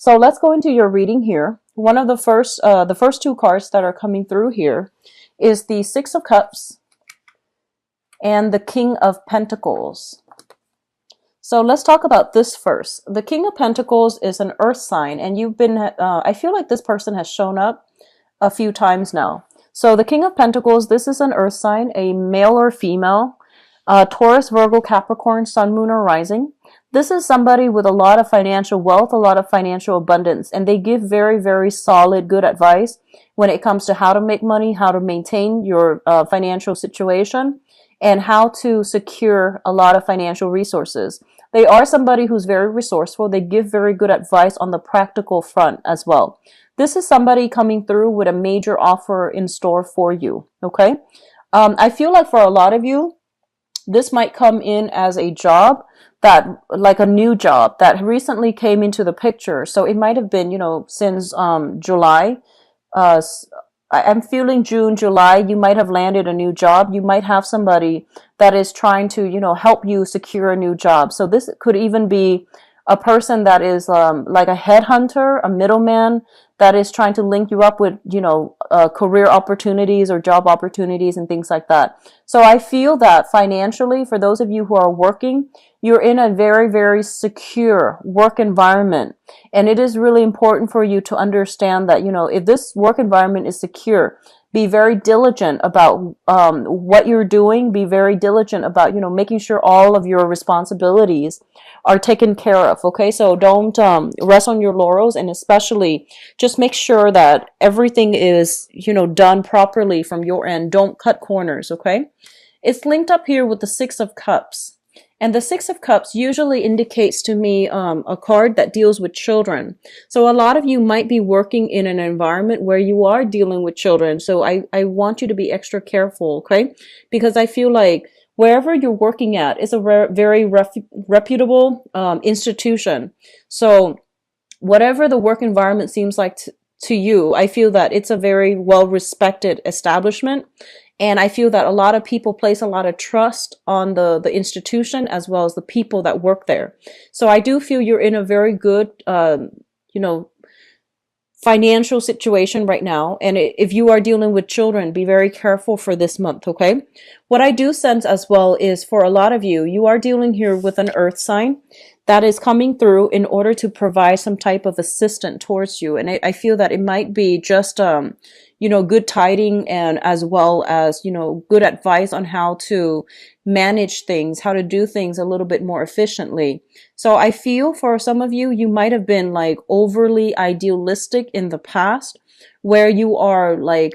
So let's go into your reading here. One of the first two cards that are coming through here is the Six of Cups and the King of Pentacles. So let's talk about this first. The King of Pentacles is an earth sign, and you've been, I feel like this person has shown up a few times now. So the King of Pentacles, this is an earth sign, a male or female, Taurus, Virgo, Capricorn, Sun, Moon, or Rising. This is somebody with a lot of financial wealth, a lot of financial abundance, and they give very, very solid, good advice when it comes to how to make money, how to maintain your financial situation, and how to secure a lot of financial resources. They are somebody who's very resourceful. They give very good advice on the practical front as well. This is somebody coming through with a major offer in store for you, okay? I feel like for a lot of you, this might come in as a job that, like a new job that recently came into the picture. So it might have been, since July. I'm feeling June, July, you might have landed a new job. You might have somebody that is trying to, help you secure a new job. So this could even be a person that is like a headhunter, a middleman that is trying to link you up with, career opportunities or job opportunities and things like that. So I feel that financially, for those of you who are working, you're in a very, very secure work environment. And it is really important for you to understand that, if this work environment is secure, be very diligent about what you're doing. Be very diligent about, making sure all of your responsibilities are taken care of. Okay, so don't rest on your laurels, and especially just make sure that everything is, done properly from your end. Don't cut corners. Okay, it's linked up here with the Six of Cups. And the Six of Cups usually indicates to me a card that deals with children. So a lot of you might be working in an environment where you are dealing with children. So I want you to be extra careful, okay? Because I feel like wherever you're working at is a very reputable institution. So whatever the work environment seems like to you, I feel that it's a very well-respected establishment. And I feel that a lot of people place a lot of trust on the institution as well as the people that work there. So I do feel you're in a very good, financial situation right now. And if you are dealing with children, be very careful for this month, okay? What I do sense as well is for a lot of you, you are dealing here with an earth sign that is coming through in order to provide some type of assistance towards you. And I feel that it might be just, good tiding, and as well as, good advice on how to manage things, how to do things a little bit more efficiently. So I feel for some of you, you might have been like overly idealistic in the past, where you are like,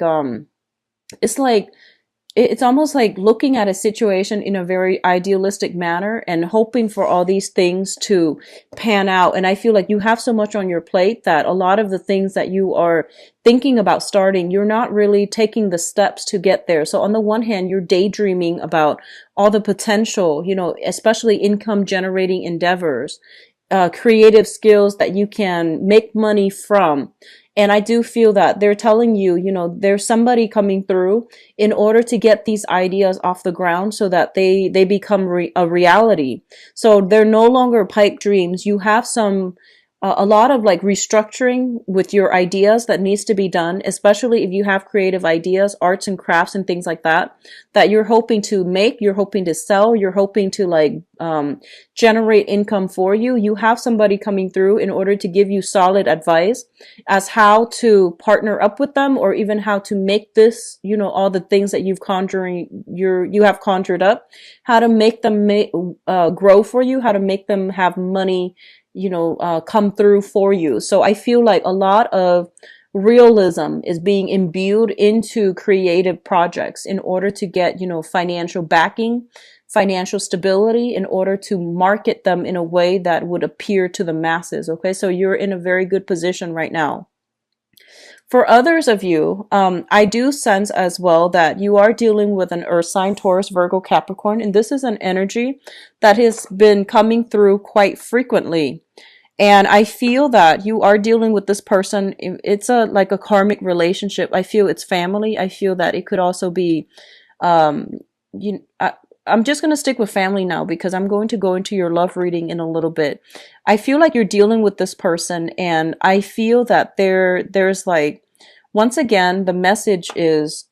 it's almost like looking at a situation in a very idealistic manner and hoping for all these things to pan out. And I feel like you have so much on your plate that a lot of the things that you are thinking about starting, you're not really taking the steps to get there. So on the one hand, you're daydreaming about all the potential, especially income generating endeavors, creative skills that you can make money from. And I do feel that they're telling you, there's somebody coming through in order to get these ideas off the ground so that they become a reality. So they're no longer pipe dreams. You have a lot of like restructuring with your ideas that needs to be done, especially if you have creative ideas, arts and crafts and things like that you're hoping to make, you're hoping to sell, you're hoping to like generate income for you. You have somebody coming through in order to give you solid advice as how to partner up with them, or even how to make this, all the things that you have conjured up, how to make them grow for you, how to make them have money, come through for you. So I feel like a lot of realism is being imbued into creative projects in order to get, financial backing, financial stability, in order to market them in a way that would appear to the masses. Okay. So you're in a very good position right now. For others of you, I do sense as well that you are dealing with an earth sign, Taurus, Virgo, Capricorn, and this is an energy that has been coming through quite frequently. And I feel that you are dealing with this person. It's like a karmic relationship. I feel it's family. I feel that it could also be, I'm just going to stick with family now because I'm going to go into your love reading in a little bit. I feel like you're dealing with this person, and I feel that there's like, once again, the message is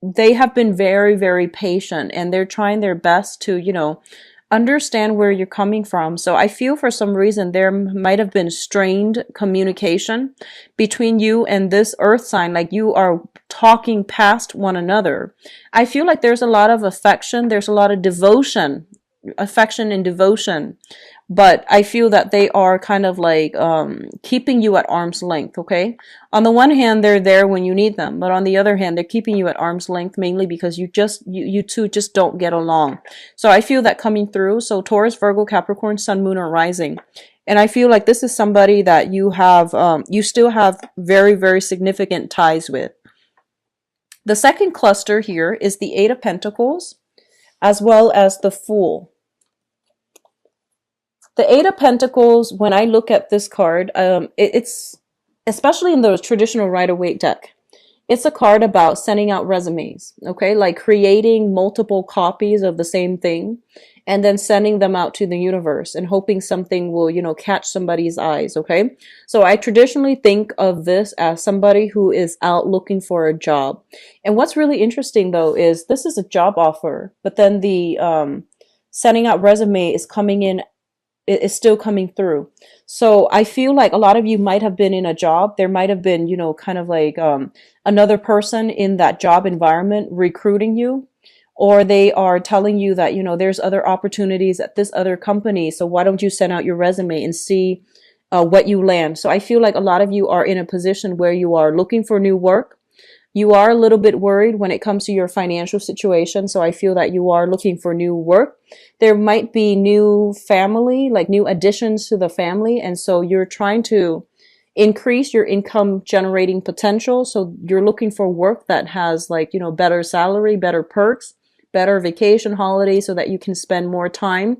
they have been very, very patient and they're trying their best to, understand where you're coming from. So I feel for some reason there might have been strained communication between you and this earth sign, like you are talking past one another. I feel like there's a lot of affection, there's a lot of devotion, affection and devotion, but I feel that they are kind of like keeping you at arm's length. Okay, on the one hand they're there when you need them, but on the other hand they're keeping you at arm's length mainly because you two just don't get along. So I feel that coming through. So Taurus, Virgo, Capricorn, Sun, Moon, or Rising. And I feel like this is somebody that you have you still have very, very significant ties with. The second cluster here is the Eight of Pentacles as well as the Fool. The Eight of Pentacles, when I look at this card, it's especially in the traditional Rider-Waite deck, it's a card about sending out resumes, okay? Like creating multiple copies of the same thing and then sending them out to the universe and hoping something will, catch somebody's eyes, okay? So I traditionally think of this as somebody who is out looking for a job. And what's really interesting though is this is a job offer, but then the sending out resume is coming in, is still coming through. So I feel like a lot of you might have been in a job. There might have been, kind of like another person in that job environment recruiting you, or they are telling you that, there's other opportunities at this other company. So why don't you send out your resume and see what you land? So I feel like a lot of you are in a position where you are looking for new work. You are a little bit worried when it comes to your financial situation. So I feel that you are looking for new work. There might be new family, like new additions to the family. And so you're trying to increase your income generating potential. So you're looking for work that has like, better salary, better perks, better vacation holidays so that you can spend more time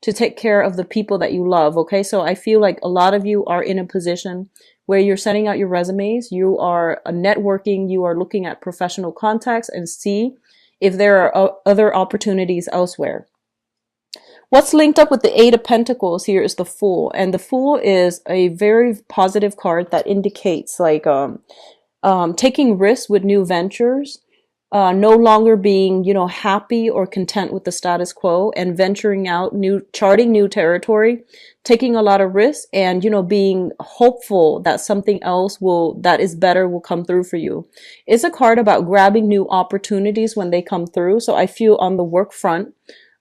to take care of the people that you love. Okay. So I feel like a lot of you are in a position where you're sending out your resumes, you are networking, you are looking at professional contacts and see if there are other opportunities elsewhere. What's linked up with the Eight of Pentacles here is the Fool. And the Fool is a very positive card that indicates like taking risks with new ventures, no longer being, happy or content with the status quo and venturing out, charting new territory, taking a lot of risks and, being hopeful that something else that is better will come through for you. It's a card about grabbing new opportunities when they come through. So I feel on the work front,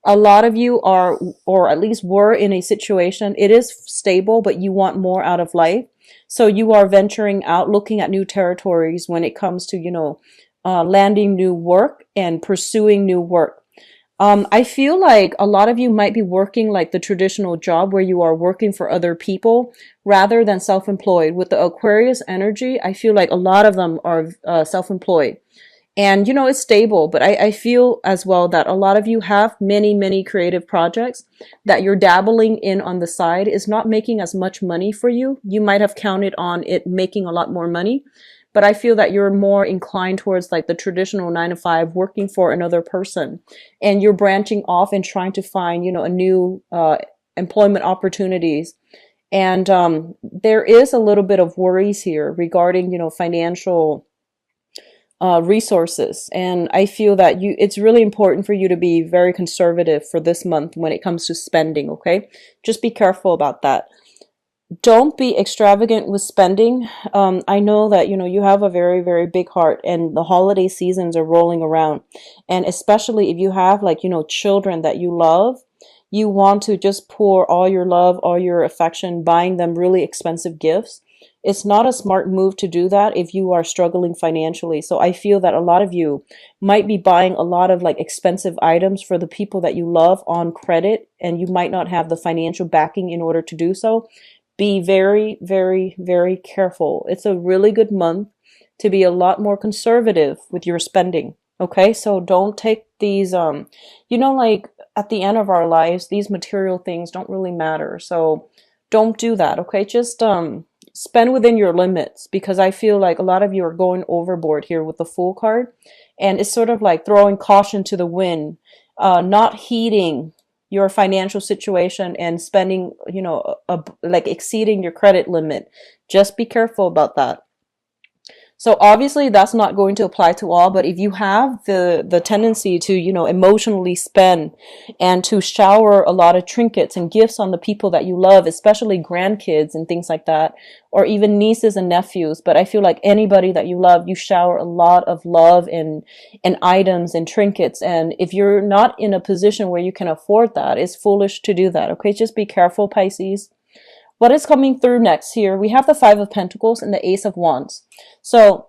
a lot of you are, or at least were in a situation, it is stable, but you want more out of life. So you are venturing out, looking at new territories when it comes to, landing new work and pursuing new work. I feel like a lot of you might be working like the traditional job where you are working for other people rather than self-employed. With the Aquarius energy, I feel like a lot of them are self-employed. And, it's stable, but I feel as well that a lot of you have many, many creative projects that you're dabbling in on the side is not making as much money for you. You might have counted on it making a lot more money, but I feel that you're more inclined towards like the traditional 9 to 5 working for another person, and you're branching off and trying to find, a new employment opportunities. And there is a little bit of worries here regarding, financial resources. And I feel that it's really important for you to be very conservative for this month when it comes to spending. Okay. Just be careful about that. Don't be extravagant with spending. I know that, you have a very, very big heart and the holiday seasons are rolling around. And especially if you have like, children that you love, you want to just pour all your love, all your affection, buying them really expensive gifts. It's not a smart move to do that if you are struggling financially. So I feel that a lot of you might be buying a lot of like expensive items for the people that you love on credit, and you might not have the financial backing in order to do so. Be very, very, very careful. It's a really good month to be a lot more conservative with your spending. Okay, so don't take these, like at the end of our lives, these material things don't really matter. So don't do that. Okay, just spend within your limits, because I feel like a lot of you are going overboard here with the Fool card, and it's sort of like throwing caution to the wind. not heeding your financial situation and spending, like exceeding your credit limit. Just be careful about that. So obviously that's not going to apply to all, but if you have the tendency to, emotionally spend and to shower a lot of trinkets and gifts on the people that you love, especially grandkids and things like that, or even nieces and nephews, but I feel like anybody that you love, you shower a lot of love and items and trinkets. And if you're not in a position where you can afford that, it's foolish to do that. Okay, just be careful, Pisces. What is coming through next here? We have the Five of Pentacles and the Ace of Wands. So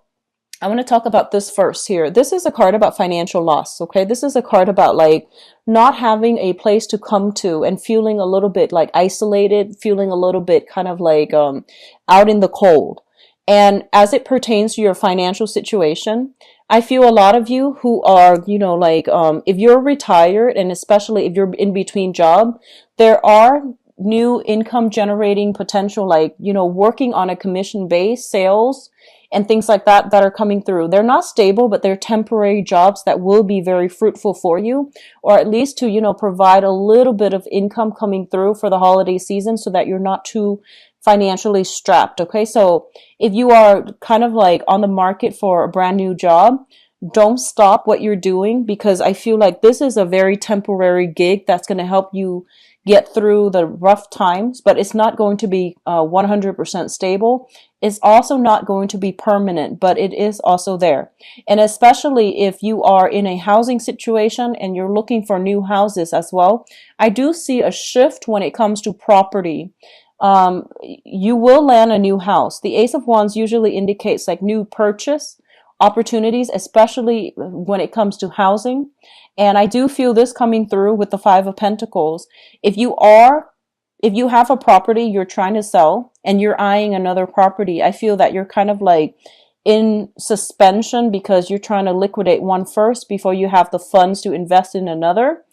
I want to talk about this first here. This is a card about financial loss, okay? This is a card about like not having a place to come to and feeling a little bit like isolated, feeling a little bit kind of like out in the cold. And as it pertains to your financial situation, I feel a lot of you who are, if you're retired and especially if you're in between job, there are new income generating potential, like, working on a commission base, sales, and things like that that are coming through. They're not stable, but they're temporary jobs that will be very fruitful for you, or at least to, provide a little bit of income coming through for the holiday season so that you're not too financially strapped. Okay. So if you are kind of like on the market for a brand new job, don't stop what you're doing, because I feel like this is a very temporary gig that's going to help you get through the rough times, but it's not going to be 100% stable. It's also not going to be permanent, but it is also there. And especially if you are in a housing situation and you're looking for new houses as well, I do see a shift when it comes to property. You will land a new house. The Ace of Wands usually indicates like new purchase opportunities, especially when it comes to housing. And I do feel this coming through with the Five of Pentacles. If you have a property you're trying to sell and you're eyeing another property, I feel that you're kind of like in suspension because you're trying to liquidate one first before you have the funds to invest in another.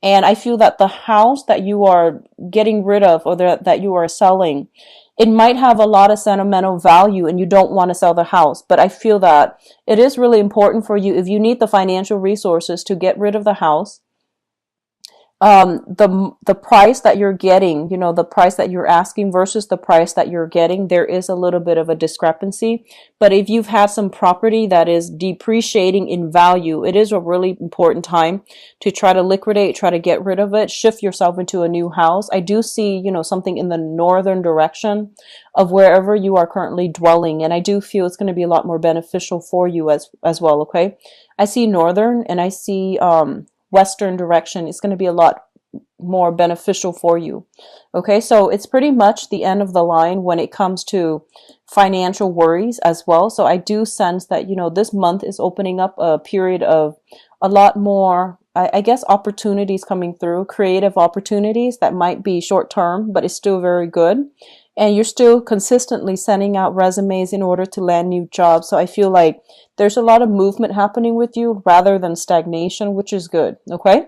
And I feel that the house that you are getting rid of, or that you are selling, it might have a lot of sentimental value and you don't want to sell the house. But I feel that it is really important for you, if you need the financial resources to get rid of the house, the price that you're getting, the price that you're asking versus the price that you're getting, there is a little bit of a discrepancy. But if you've had some property that is depreciating in value, it is a really important time to try to liquidate, try to get rid of it, shift yourself into a new house. I do see, something in the northern direction of wherever you are currently dwelling. And I do feel it's going to be a lot more beneficial for you as well. Okay. I see northern and I see, western direction. It's going to be a lot more beneficial for you. Okay, so it's pretty much the end of the line when it comes to financial worries as well. So I do sense that, this month is opening up a period of a lot more, I guess, opportunities coming through, creative opportunities that might be short term, but it's still very good. And you're still consistently sending out resumes in order to land new jobs. So I feel like there's a lot of movement happening with you rather than stagnation, which is good. Okay.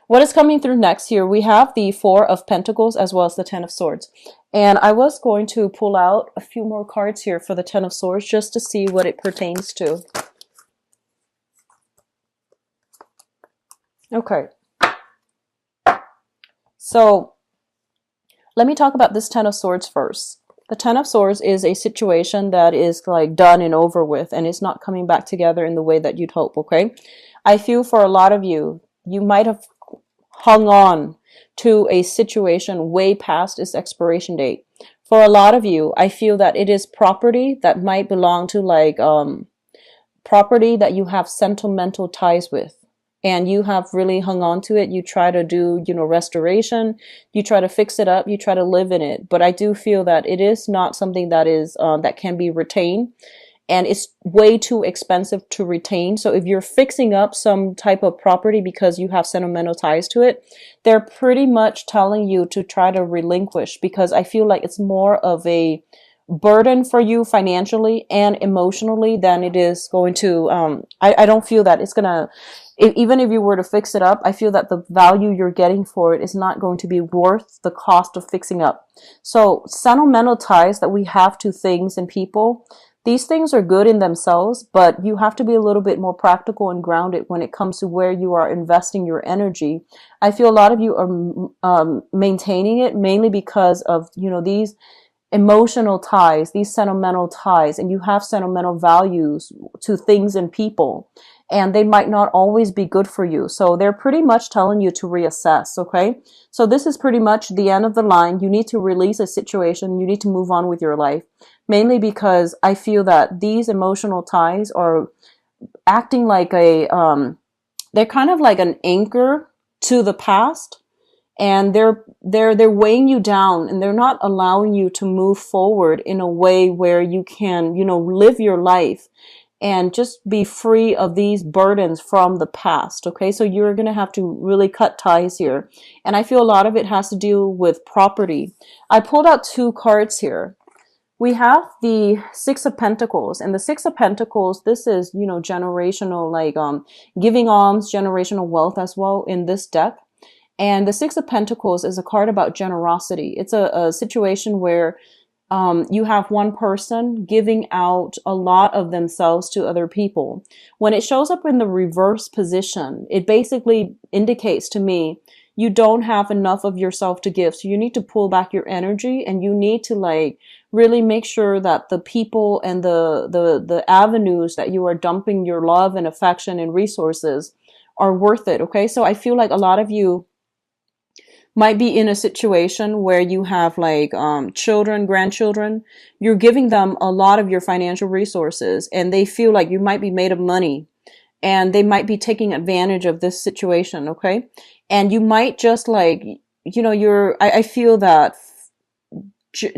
What is coming through next here? We have the Four of Pentacles as well as the Ten of Swords. And I was going to pull out a few more cards here for the Ten of Swords just to see what it pertains to. Okay. So let me talk about this Ten of Swords first. The Ten of Swords is a situation that is like done and over with, and it's not coming back together in the way that you'd hope, okay? I feel for a lot of you, you might have hung on to a situation way past its expiration date. For a lot of you, I feel that it is property that might belong to like property that you have sentimental ties with. And you have really hung on to it. You try to do, restoration. You try to fix it up. You try to live in it. But I do feel that it is not something that is that can be retained, and it's way too expensive to retain. So if you're fixing up some type of property because you have sentimental ties to it, they're pretty much telling you to try to relinquish, because I feel like it's more of a burden for you financially and emotionally than it is going to, I don't feel that it's gonna, even if you were to fix it up, I feel that the value you're getting for it is not going to be worth the cost of fixing up. So sentimental ties that we have to things and people, These things are good in themselves, but you have to be a little bit more practical and grounded when it comes to where you are investing your energy. I feel a lot of you are maintaining it mainly because of, these emotional ties, these sentimental ties, and you have sentimental values to things and people, and they might not always be good for you. So they're pretty much telling you to reassess, okay? So this is pretty much the end of the line. You need to release a situation. You need to move on with your life, mainly because I feel that these emotional ties are acting like they're kind of like an anchor to the past, and they're weighing you down, and they're not allowing you to move forward in a way where you can, live your life and just be free of these burdens from the past. Okay, so you're going to have to really cut ties here, and I feel a lot of it has to do with property. I pulled out two cards here. We have the Six of Pentacles, and the Six of Pentacles, this is, generational, like giving alms, generational wealth as well in this deck. And the Six of Pentacles is a card about generosity. It's a situation where you have one person giving out a lot of themselves to other people. When it shows up in the reverse position, it basically indicates to me you don't have enough of yourself to give. So you need to pull back your energy, and you need to really make sure that the people and the avenues that you are dumping your love and affection and resources are worth it. Okay, so I feel like a lot of you might be in a situation where you have children, grandchildren. You're giving them a lot of your financial resources, and they feel like you might be made of money, and they might be taking advantage of this situation. Okay, and you might just I feel that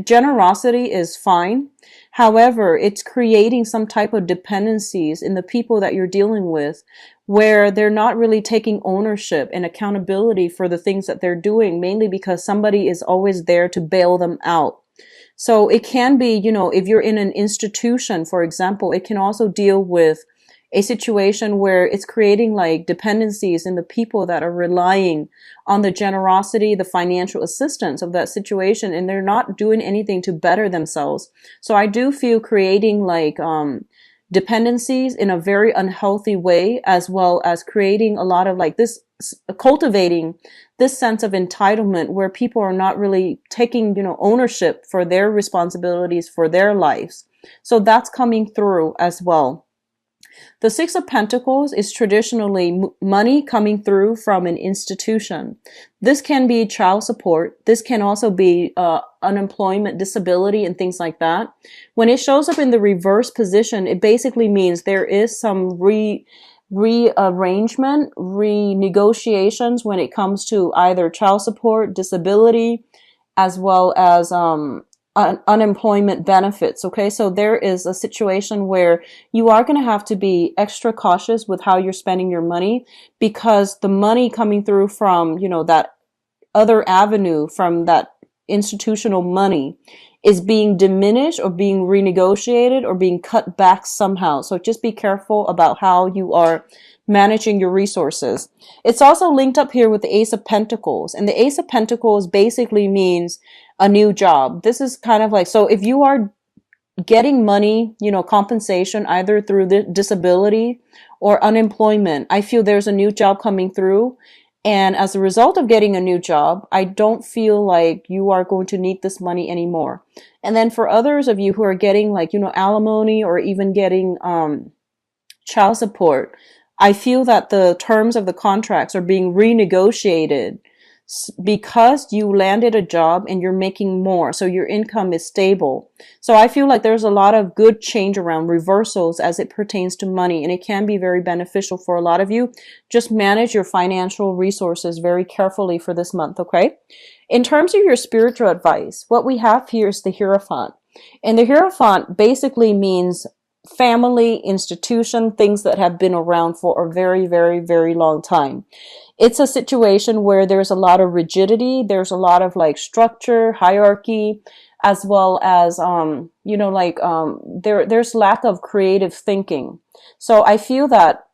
generosity is fine. However, it's creating some type of dependencies in the people that you're dealing with, where they're not really taking ownership and accountability for the things that they're doing, mainly because somebody is always there to bail them out. So it can be, if you're in an institution, for example, it can also deal with a situation where it's creating dependencies in the people that are relying on the generosity, the financial assistance of that situation, and they're not doing anything to better themselves. So I do feel creating dependencies in a very unhealthy way, as well as creating a lot of cultivating this sense of entitlement where people are not really taking, ownership for their responsibilities for their lives. So that's coming through as well. The Six of Pentacles is traditionally money coming through from an institution. This can be child support. This can also be unemployment, disability, and things like that. When it shows up in the reverse position, it basically means there is some rearrangement, renegotiations when it comes to either child support, disability, as well as unemployment benefits. Okay, so there is a situation where you are going to have to be extra cautious with how you're spending your money, because the money coming through from, that other avenue, from that institutional money, is being diminished or being renegotiated or being cut back somehow. So just be careful about how you are managing your resources. It's also linked up here with the Ace of Pentacles, and the Ace of Pentacles basically means a new job. This is kind of so if you are getting money, compensation either through the disability or unemployment, I feel there's a new job coming through. And as a result of getting a new job, I don't feel like you are going to need this money anymore. And then for others of you who are getting alimony or even getting child support, I feel that the terms of the contracts are being renegotiated because you landed a job and you're making more, so your income is stable. So I feel like there's a lot of good change around, reversals as it pertains to money, and it can be very beneficial for a lot of you. Just manage your financial resources very carefully for this month, okay? In terms of your spiritual advice, what we have here is the Hierophant. And the Hierophant basically means family, institution, things that have been around for a very, very, very long time. It's a situation where there's a lot of rigidity, there's a lot of structure, hierarchy, as well as there's lack of creative thinking. So I feel that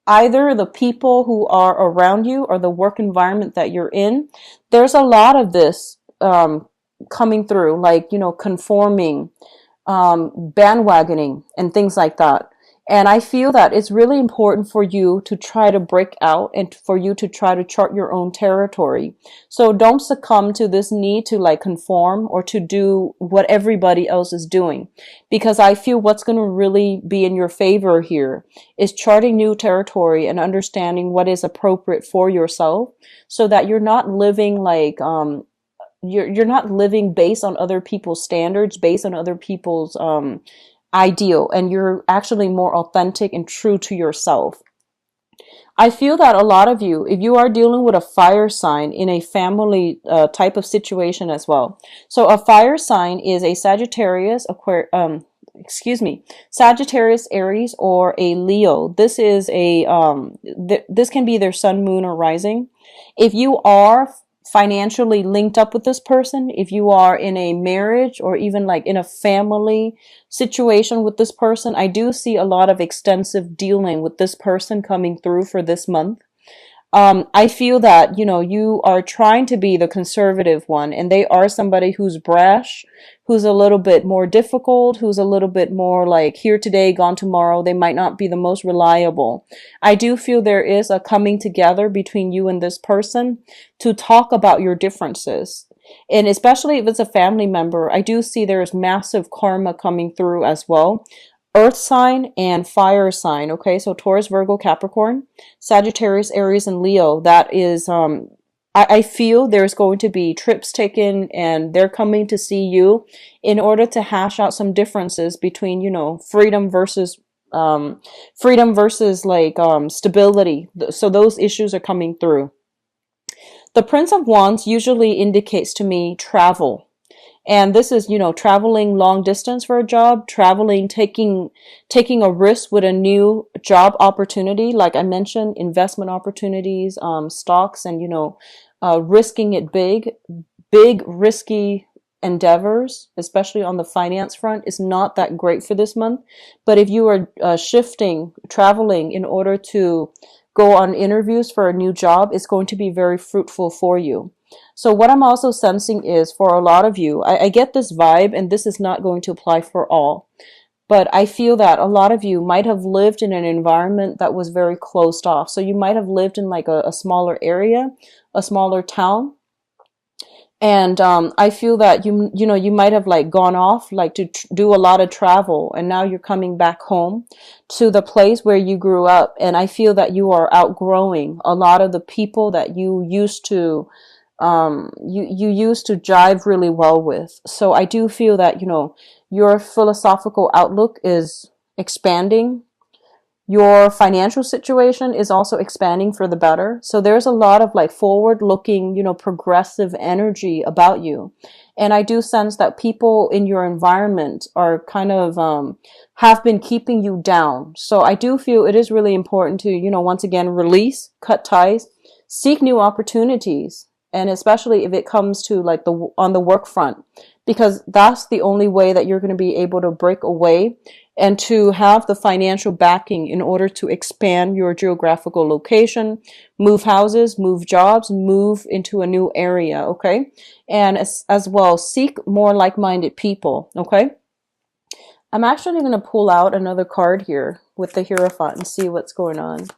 either the people who are around you or the work environment that you're in, there's a lot of this coming through, conforming, bandwagoning and things like that. And I feel that it's really important for you to try to break out and for you to try to chart your own territory. So don't succumb to this need to like conform or to do what everybody else is doing. Because I feel what's going to really be in your favor here is charting new territory and understanding what is appropriate for yourself so that you're not living like, you're not living based on other people's standards, based on other people's ideal, and you're actually more authentic and true to yourself. I feel that a lot of you, if you are dealing with a fire sign in a family type of situation as well. So a fire sign is a Sagittarius, Sagittarius, Aries, or a Leo. This is a this can be their sun, moon, or rising. If you are financially linked up with this person, if you are in a marriage or even like in a family situation with this person, I do see a lot of extensive dealing with this person coming through for this month. I feel that, you know, you are trying to be the conservative one, and they are somebody who's brash, who's a little bit more difficult, who's a little bit more like here today, gone tomorrow. They might not be the most reliable. I do feel there is a coming together between you and this person to talk about your differences. And especially if it's a family member, I do see there's massive karma coming through as well. Earth sign and fire sign. Okay, so Taurus, Virgo, Capricorn, Sagittarius, Aries, and Leo. That is, I feel there's going to be trips taken and they're coming to see you in order to hash out some differences between, you know, freedom versus like stability. So those issues are coming through. The Prince of Wands usually indicates to me travel. And this is, you know, traveling long distance for a job, traveling, taking a risk with a new job opportunity. Like I mentioned, investment opportunities, stocks, and, you know, risking it big risky endeavors, especially on the finance front, is not that great for this month. But if you are traveling in order to go on interviews for a new job, it's going to be very fruitful for you. So what I'm also sensing is for a lot of you, I get this vibe, and this is not going to apply for all, but I feel that a lot of you might have lived in an environment that was very closed off. So you might have lived in like a smaller area, a smaller town. And I feel that you know, you might have like gone off like to do a lot of travel, and now you're coming back home to the place where you grew up. And I feel that you are outgrowing a lot of the people that you used to you used to jive really well with. So I do feel that, you know, your philosophical outlook is expanding. Your financial situation is also expanding for the better. So there's a lot of like forward looking, you know, progressive energy about you. And I do sense that people in your environment are kind of, have been keeping you down. So I do feel it is really important to, you know, once again, release, cut ties, seek new opportunities. And especially if it comes to like on the work front, because that's the only way that you're going to be able to break away and to have the financial backing in order to expand your geographical location, move houses, move jobs, move into a new area. Okay. And as well, seek more like-minded people. Okay. I'm actually going to pull out another card here with the Hierophant and see what's going on.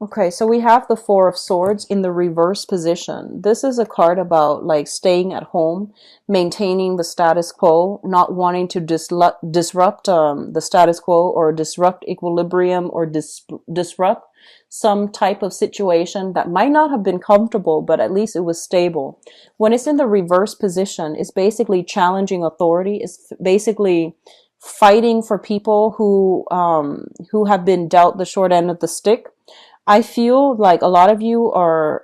Okay, so we have the Four of Swords in the reverse position. This is a card about like staying at home, maintaining the status quo, not wanting to disrupt the status quo, or disrupt equilibrium, or disrupt some type of situation that might not have been comfortable, but at least it was stable. When it's in the reverse position, it's basically challenging authority. It's basically fighting for people who have been dealt the short end of the stick. I feel like a lot of you are,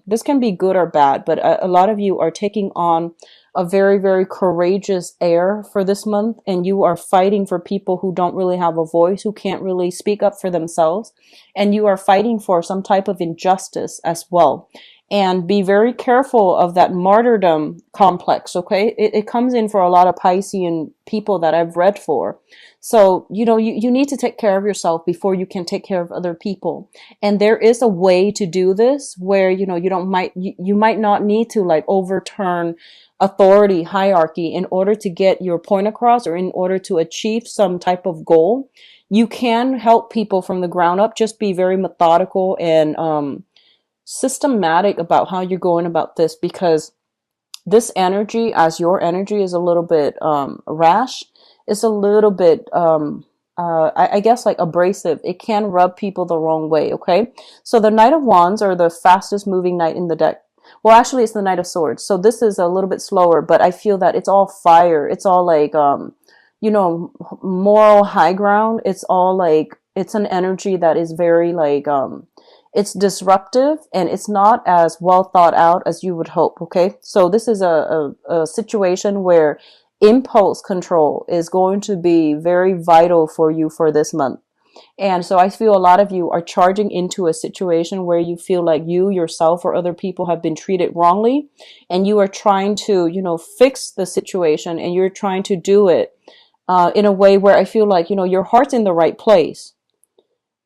this can be good or bad, but a lot of you are taking on a very, very courageous air for this month, and you are fighting for people who don't really have a voice, who can't really speak up for themselves, and you are fighting for some type of injustice as well. and be very careful of that martyrdom complex. Okay, it comes in for a lot of Piscean people that I've read for. So you need to take care of yourself before you can take care of other people, and there is a way to do this where you might not need to like overturn authority hierarchy in order to get your point across or in order to achieve some type of goal. You can help people from the ground up. Just be very methodical and systematic about how you're going about this, because this energy, as your energy is a little bit rash, it's a little bit I guess like abrasive. It can rub people the wrong way. Okay, so the Knight of Wands, or the fastest moving knight in the deck, well actually it's the Knight of Swords, so this is a little bit slower, but I feel that it's all fire. It's all like moral high ground. It's all like, it's an energy that is very like it's disruptive, and it's not as well thought out as you would hope. Okay, so this is a situation where impulse control is going to be very vital for you for this month. And so I feel a lot of you are charging into a situation where you feel like you yourself or other people have been treated wrongly, and you are trying to fix the situation, and you're trying to do it in a way where I feel like your heart's in the right place,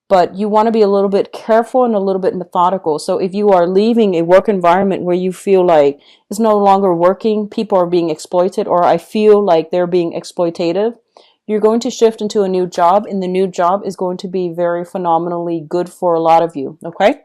but you want to be a little bit careful and a little bit methodical. So if you are leaving a work environment where you feel like it's no longer working, people are being exploited, or I feel like they're being exploitative, you're going to shift into a new job, and the new job is going to be very phenomenally good for a lot of you. Okay?